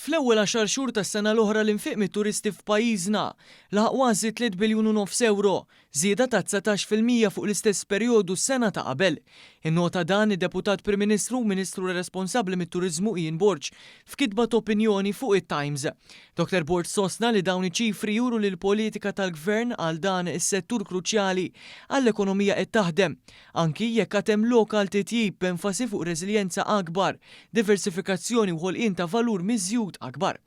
Fl-ewwel 10 xhur tas-sena l-oħra l-infiq mit-turisti f'pajjiżna laħaq kważi 3 biljun u nofs euro, żieda ta' 19% fuq l-istess perjodu s-sena ta' qabel. Innota dan id-Deputat Prim Ministru u Ministru responsabbli mit-Turiżmu Ian Borg f'kitba ta' opinjoni fuq it-Times. Dr. Borg sostna li dawn iċ-ċifri juru li l-politika tal-Gvern għal dan is-settur kruċjali għall-ekonomija qed taħdem, anki jekk hemm lokal titjib b'enfasi fuq reżiljenza akbar, diversifikazzjoni u ħolqien ta' valur miżjud akbar.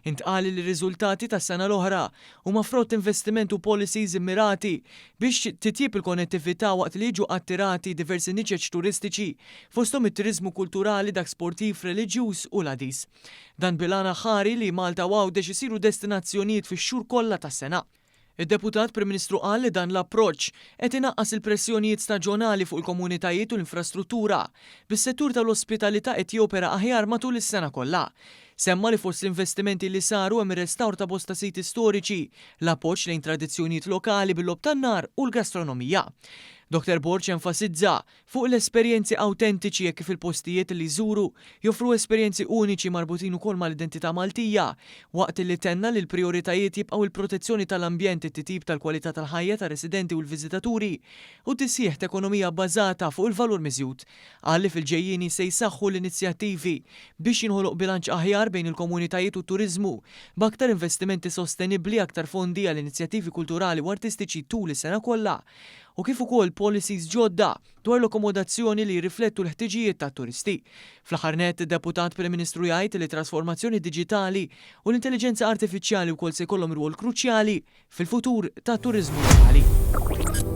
Intqal li r-riżultati tas-sena l-oħra huma frott investiment u policies immirati biex titjib il-konnettività waqt li jiġu attirati diversi niċeġ turistiċi fosthom it-turiżmu kulturali dak sportiv, reliġjuż u l-għadis. Dan bil-għan aħħari li Malta u Għawdex isiru destinazzjonijiet fix-xhur kollha tas-sena. Id-Deputat Prim Ministru qal li dan l-approċċ qed inaqqas il-pressjonijiet staġjonali fuq il-komunitajiet u l-infrastruttura bis-settur tal-ospitalità qed jopera aħjar matul is-sena kollha. Semma li fost l-investimenti li saru hemm ir-restawr ta' bosta siti storiċi, l-appoġġ lejn tradizzjonijiet lokali bil-lob tan-nar u l-gastronomija. Dr. Borg enfasizza fuq l-esperjenzi awtentiċi jekk kif il-postijiet li jżuru joffru esperjenzi uniċi marbutin ukoll mal-identità Maltija, waqt li tenna li l-prijoritajiet jibqgħu il-protezzjoni tal-ambjent, it-titjib tal-kwalità tal-ħajja ta' residenti u l-viżitaturi u tisjieħ ta' ekonomija bbażata fuq il-valur miżjud. Qal li fil-ġejjieni se jsaħħu l-inizjattivi biex jinħoloq bilanċ aħjar bejn il-komunitajiet u t-turiżmu b'aktar investimenti sostenibbli, aktar fondi għall inizjattivi kulturali u artistiċi tul is-sena kollha, u kif ukoll policies ġodda dwar l-akkomodazzjoni li jirriflettu l-ħtiġijiet tat-turisti. Fl-aħħar nett id-Deputat Prim Ministru jgħid li trasformazzjoni diġitali u l-intelligenza artifiċjali wkoll se jkollhom rwol kruċjali fil-futur tat-turiżmu lokali.